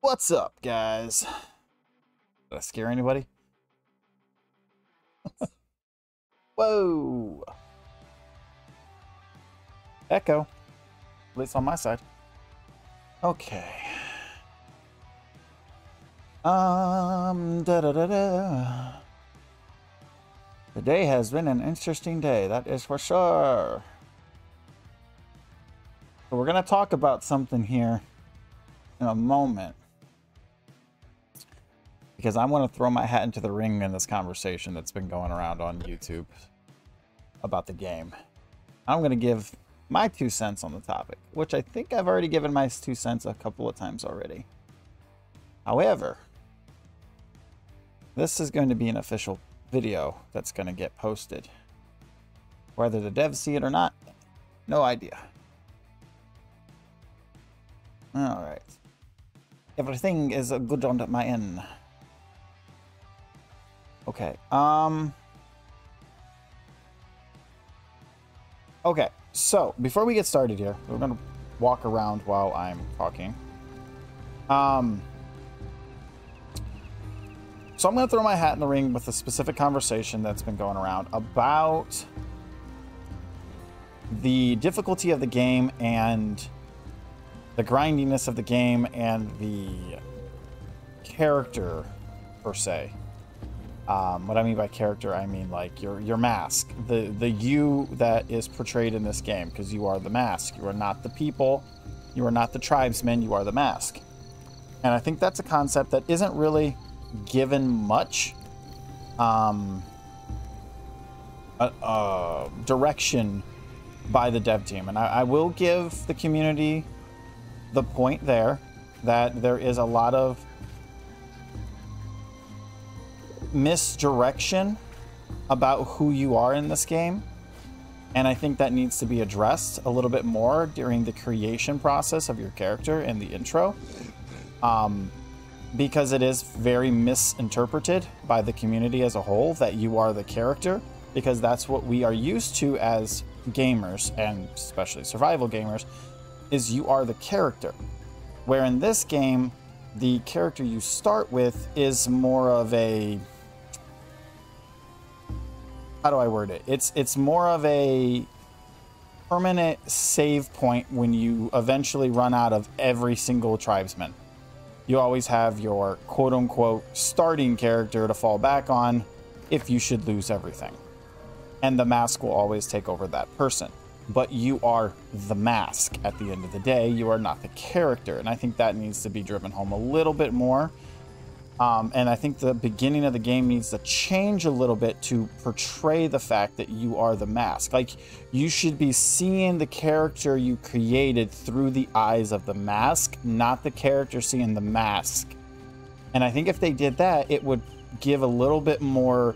What's up, guys? Did I scare anybody? Whoa! Echo. At least on my side. Okay. Today has been an interesting day, that is for sure. So we're gonna talk about something here in a moment, because I want to throw my hat into the ring in this conversation that's been going around on YouTube about the game. I'm going to give my 2 cents on the topic, which I think I've already given my 2 cents a couple of times already. However, this is going to be an official video that's going to get posted. Whether the devs see it or not, no idea. Alright. Everything is good on my end. Okay. Okay, so before we get started here, we're gonna walk around while I'm talking. So I'm gonna throw my hat in the ring with a specific conversation that's been going around about the difficulty of the game and the grindiness of the game and the character per se. What I mean by character, I mean like your mask, the you that is portrayed in this game, because you are the mask. You are not the people, you are not the tribesmen, you are the mask. And I think that's a concept that isn't really given much direction by the dev team. And I will give the community the point there that there is a lot of misdirection about who you are in this game, and I think that needs to be addressed a little bit more during the creation process of your character and the intro, because it is very misinterpreted by the community as a whole that you are the character, because that's what we are used to as gamers, and especially survival gamers, is you are the character, where in this game the character you start with is more of a, how do I word it? It's more of a permanent save point when you eventually run out of every single tribesman. You always have your quote-unquote starting character to fall back on if you should lose everything. And the mask will always take over that person. But you are the mask at the end of the day. You are not the character. And I think that needs to be driven home a little bit more. And I think the beginning of the game needs to change a little bit to portray the fact that you are the mask. Like, you should be seeing the character you created through the eyes of the mask, not the character seeing the mask. And I think if they did that, it would give a little bit more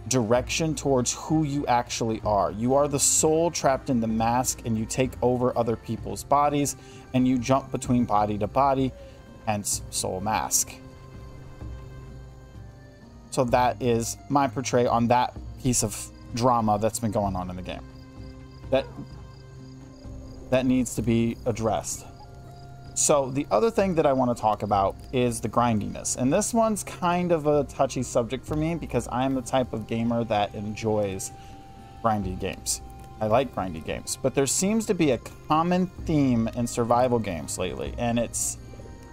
direction towards who you actually are. You are the soul trapped in the mask, and you take over other people's bodies, and you jump between body to body, hence soul mask. So that is my portray on that piece of drama that's been going on in the game. That needs to be addressed. So the other thing that I want to talk about is the grindiness. And this one's kind of a touchy subject for me, because I am the type of gamer that enjoys grindy games. I like grindy games. But there seems to be a common theme in survival games lately. And it's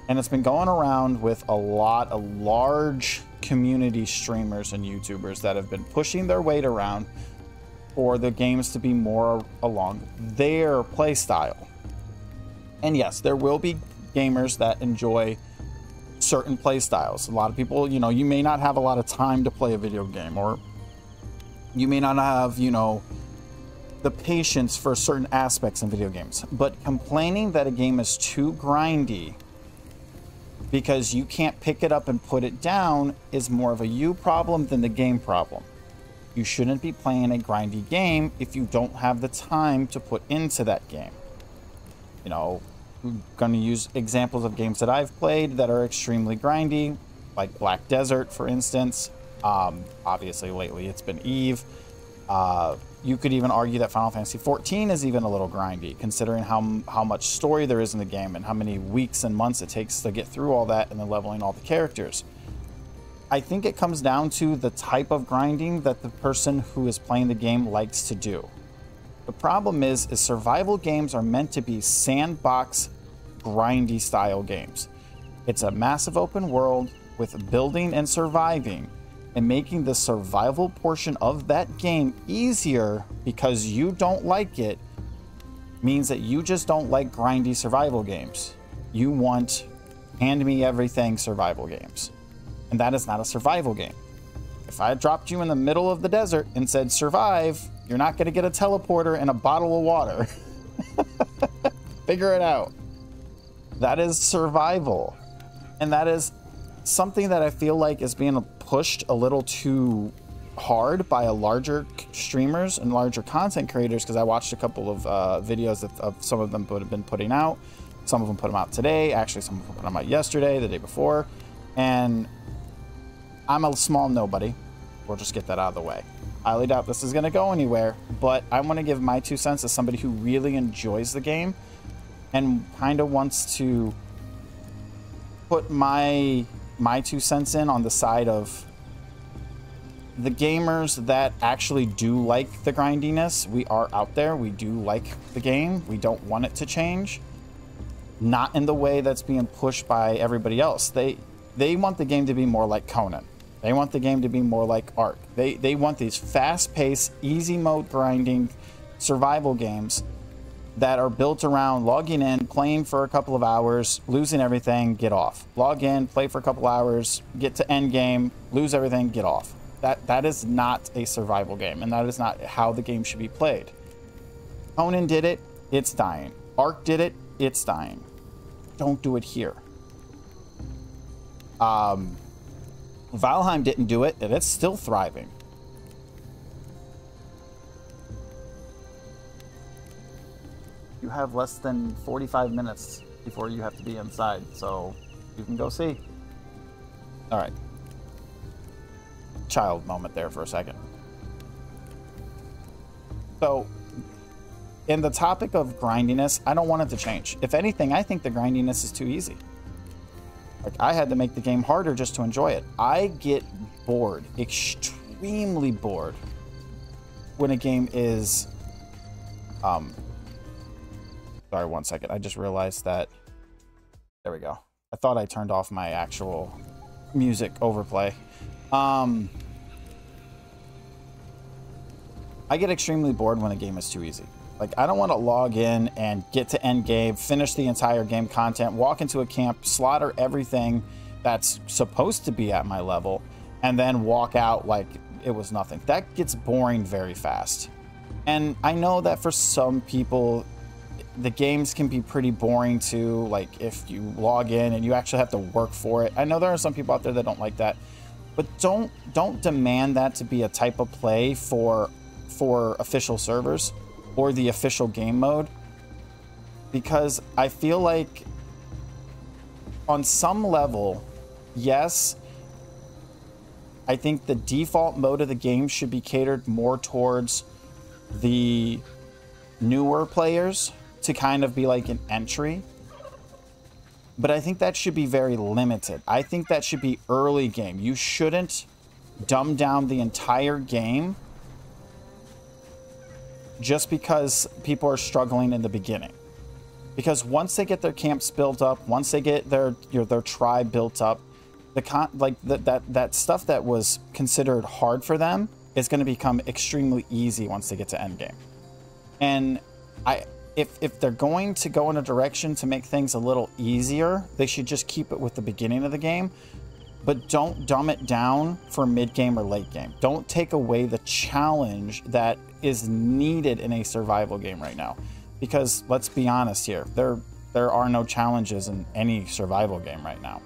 been going around with a lot of large community streamers and YouTubers that have been pushing their weight around for the games to be more along their play style. And yes, there will be gamers that enjoy certain play styles. A lot of people, you know, you may not have a lot of time to play a video game, or you may not have, you know, the patience for certain aspects in video games. But complaining that a game is too grindy because you can't pick it up and put it down is more of a you problem than the game problem. You shouldn't be playing a grindy game if you don't have the time to put into that game. You know, I'm going to use examples of games that I've played that are extremely grindy, like Black Desert, for instance. Obviously, lately it's been Eve. you could even argue that Final Fantasy XIV is even a little grindy, considering how much story there is in the game and how many weeks and months it takes to get through all that and then leveling all the characters. I think it comes down to the type of grinding that the person who is playing the game likes to do. The problem is survival games are meant to be sandbox, grindy style games. It's a massive open world with building and surviving, and making the survival portion of that game easier because you don't like it means that you just don't like grindy survival games. You want hand me everything survival games. And that is not a survival game. If I dropped you in the middle of the desert and said survive, you're not going to get a teleporter and a bottle of water. Figure it out. That is survival. And that is something that I feel like is being pushed a little too hard by larger streamers and larger content creators, because I watched a couple of videos of some of them would have been putting out. Some of them put them out today. Actually, some of them put them out yesterday, the day before. And I'm a small nobody. We'll just get that out of the way. I highly doubt this is going to go anywhere, but I want to give my 2 cents as somebody who really enjoys the game and kind of wants to put my 2 cents in on the side of the gamers that actually do like the grindiness. We are out there. We do like the game. We don't want it to change. Not in the way that's being pushed by everybody else. They want the game to be more like Conan. They want the game to be more like Ark. They want these fast-paced, easy mode grinding survival games that are built around logging in, playing for a couple of hours, losing everything, get off. Log in, play for a couple hours, get to end game, lose everything, get off. That is not a survival game, and that is not how the game should be played. Conan did it, it's dying. Ark did it, it's dying. Don't do it here. Valheim didn't do it, and it's still thriving. You have less than 45 minutes before you have to be inside, so you can go see. All right. Child moment there for a second. So, in the topic of grindiness, I don't want it to change. If anything, I think the grindiness is too easy. Like, I had to make the game harder just to enjoy it. I get bored, extremely bored, when a game is... Sorry, 1 second. I just realized that... There we go. I thought I turned off my actual music overplay. I get extremely bored when a game is too easy. Like, I don't want to log in and get to end game, finish the entire game content, walk into a camp, slaughter everything that's supposed to be at my level, and then walk out like it was nothing. That gets boring very fast. And I know that for some people, the games can be pretty boring too. Like, if you log in and you actually have to work for it. I know there are some people out there that don't like that. But don't demand that to be a type of play for official servers or the official game mode, because I feel like on some level, yes, I think the default mode of the game should be catered more towards the newer players to kind of be like an entry. But I think that should be very limited. I think that should be early game. You shouldn't dumb down the entire game just because people are struggling in the beginning. Because once they get their camps built up, once they get their tribe built up, that stuff that was considered hard for them is going to become extremely easy once they get to endgame. And if they're going to go in a direction to make things a little easier, they should just keep it with the beginning of the game, but don't dumb it down for mid-game or late game. Don't take away the challenge that is needed in a survival game right now. Because let's be honest here, there are no challenges in any survival game right now.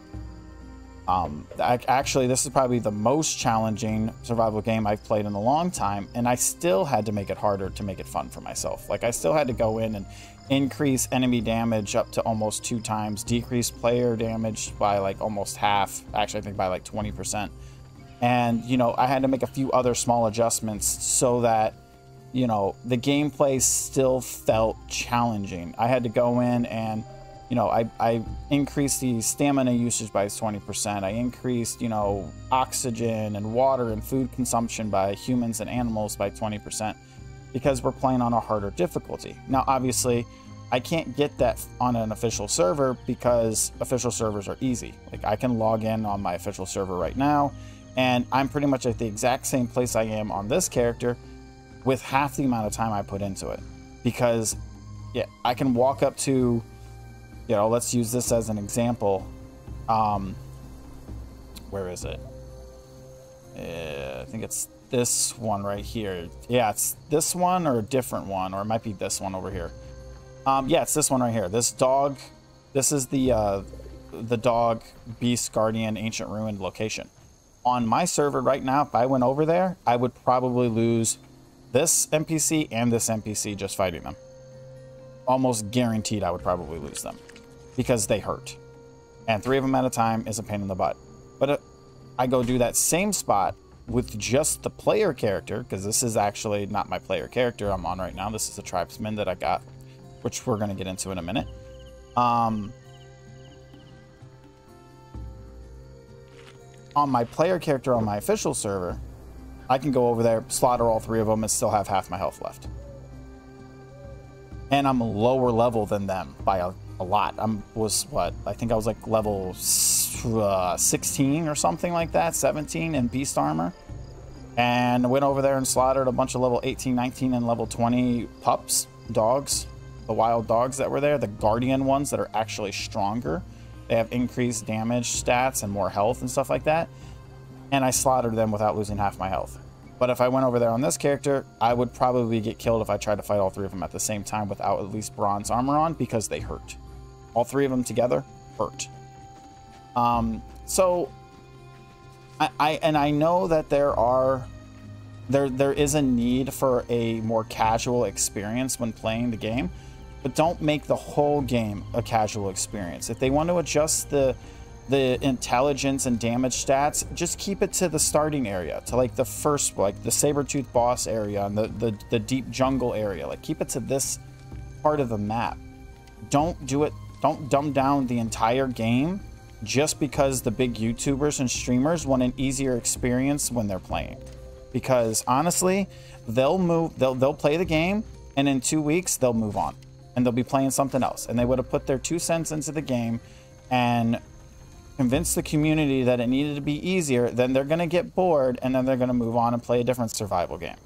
Actually, this is probably the most challenging survival game I've played in a long time, and I still had to make it harder to make it fun for myself. Like, I still had to go in and increase enemy damage up to almost 2 times, decrease player damage by like almost half, actually I think by like 20%. And, you know, I had to make a few other small adjustments so that you know, the gameplay still felt challenging. I had to go in and, you know, I increased the stamina usage by 20%. I increased, you know, oxygen and water and food consumption by humans and animals by 20% because we're playing on a harder difficulty. Now, obviously, I can't get that on an official server because official servers are easy. Like, I can log in on my official server right now, and I'm pretty much at the exact same place I am on this character with half the amount of time I put into it. Because, yeah, I can walk up to, you know, let's use this as an example. Where is it? I think it's this one right here. Yeah, it's this one or a different one, or it might be this one over here. Yeah, it's this one right here. This dog, this is the dog beast guardian ancient ruined location. On my server right now, if I went over there, I would probably lose this NPC and this NPC just fighting them. Almost guaranteed I would probably lose them because they hurt. And 3 of them at a time is a pain in the butt. But I go do that same spot with just the player character, because this is actually not my player character I'm on right now. This is a tribesman that I got, which we're going to get into in a minute. On my player character on my official server, I can go over there, slaughter all 3 of them, and still have half my health left. And I'm a lower level than them by a lot. I think I was like level 16 or something like that, 17 in beast armor. And I went over there and slaughtered a bunch of level 18, 19, and level 20 pups, dogs, the wild dogs that were there, the guardian ones that are actually stronger. They have increased damage stats and more health and stuff like that. And I slaughtered them without losing half my health. But if I went over there on this character, I would probably get killed if I tried to fight all 3 of them at the same time without at least bronze armor on, because they hurt. All 3 of them together hurt. So I know that there is a need for a more casual experience when playing the game, but don't make the whole game a casual experience. If they want to adjust the intelligence and damage stats, just keep it to the starting area, to like the first, like the saber-tooth boss area and the deep jungle area. Like, keep it to this part of the map. Don't dumb down the entire game just because the big YouTubers and streamers want an easier experience when they're playing. Because honestly, they'll play the game, and in 2 weeks they'll move on and they'll be playing something else. And they would have put their 2 cents into the game and convinced the community that it needed to be easier. Then they're going to get bored, and then they're going to move on and play a different survival game.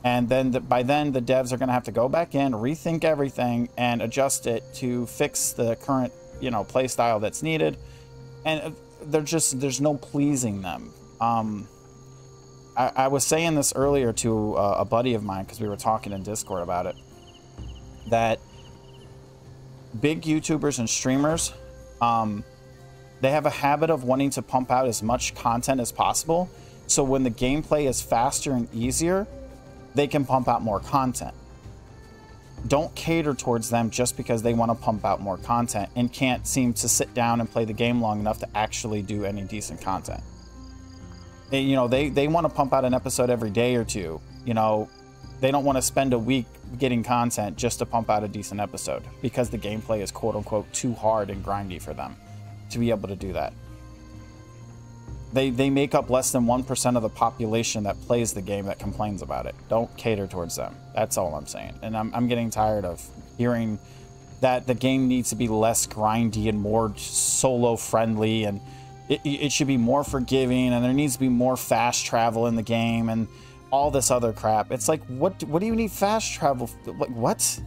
And then by then the devs are going to have to go back in, rethink everything, and adjust it to fix the current, you know, play style that's needed. And there's no pleasing them. I was saying this earlier to a buddy of mine, because we were talking in Discord about it, that big YouTubers and streamers, they have a habit of wanting to pump out as much content as possible. So when the gameplay is faster and easier, they can pump out more content. Don't cater towards them just because they want to pump out more content and can't seem to sit down and play the game long enough to actually do any decent content. You know, they want to pump out an episode every day or two. You know, they don't want to spend a week getting content just to pump out a decent episode because the gameplay is quote unquote too hard and grindy for them to be able to do that. They make up less than 1% of the population that plays the game that complains about it. Don't cater towards them. That's all I'm saying. And I'm getting tired of hearing that the game needs to be less grindy and more solo friendly, and it should be more forgiving, and there needs to be more fast travel in the game and all this other crap. It's like, what do you need fast travel? Like, what?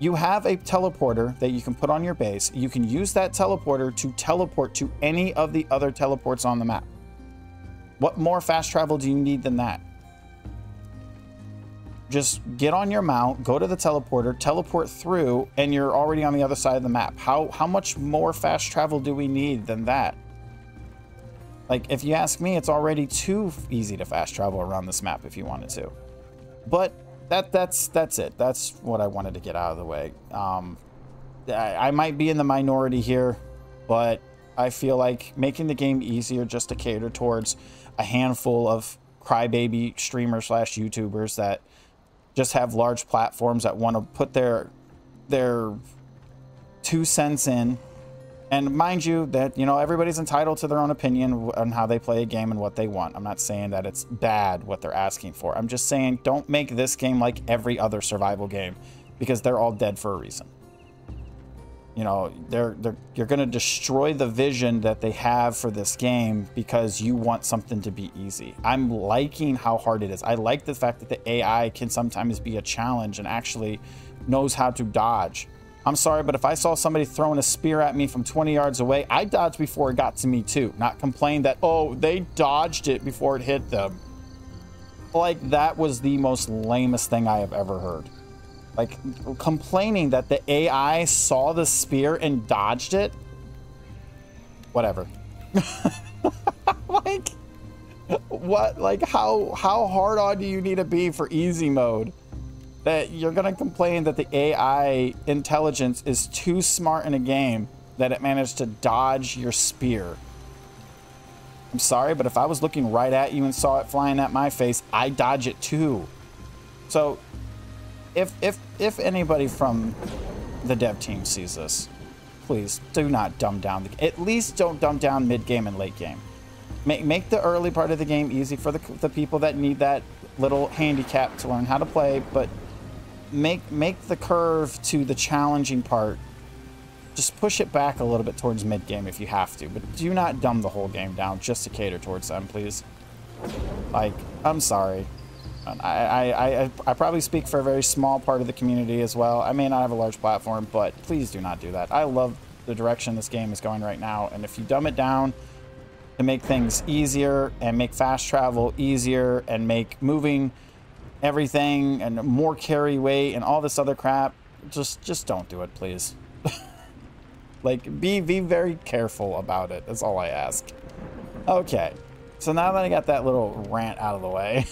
You have a teleporter that you can put on your base. You can use that teleporter to teleport to any of the other teleports on the map. What more fast travel do you need than that? Just get on your mount, go to the teleporter, teleport through, and you're already on the other side of the map. How much more fast travel do we need than that? Like, if you ask me, it's already too easy to fast travel around this map if you wanted to. But that's it. That's what I wanted to get out of the way. I might be in the minority here, but I feel like making the game easier just to cater towards a handful of crybaby streamers / YouTubers that just have large platforms that want to put their 2 cents in. And mind you that, you know, everybody's entitled to their own opinion on how they play a game and what they want. I'm not saying that it's bad what they're asking for. I'm just saying don't make this game like every other survival game, because they're all dead for a reason. You know, you're going to destroy the vision that they have for this game because you want something to be easy. I'm liking how hard it is. I like the fact that the AI can sometimes be a challenge and actually knows how to dodge. I'm sorry, but if I saw somebody throwing a spear at me from 20 yards away, I dodged before it got to me too. Not complain that, oh, they dodged it before it hit them. Like, that was the most lamest thing I have ever heard. Like, complaining that the AI saw the spear and dodged it? Whatever. Like, what? Like, how hard on do you need to be for easy mode? That you're going to complain that the AI intelligence is too smart in a game that it managed to dodge your spear. I'm sorry, but if I was looking right at you and saw it flying at my face, I'd dodge it too. So if anybody from the dev team sees this, please do not dumb down. At least don't dumb down mid-game and late game. Make the early part of the game easy for the people that need that little handicap to learn how to play, but make the curve to the challenging part. Just push it back a little bit towards mid-game if you have to, but do not dumb the whole game down just to cater towards them, please. Like, I'm sorry. I probably speak for a very small part of the community as well. I may not have a large platform, but please do not do that. I love the direction this game is going right now, and if you dumb it down to make things easier and make fast travel easier and make moving everything and more carry weight and all this other crap, just don't do it, please. Like, be very careful about it. That's all I ask. Okay, so now that I got that little rant out of the way,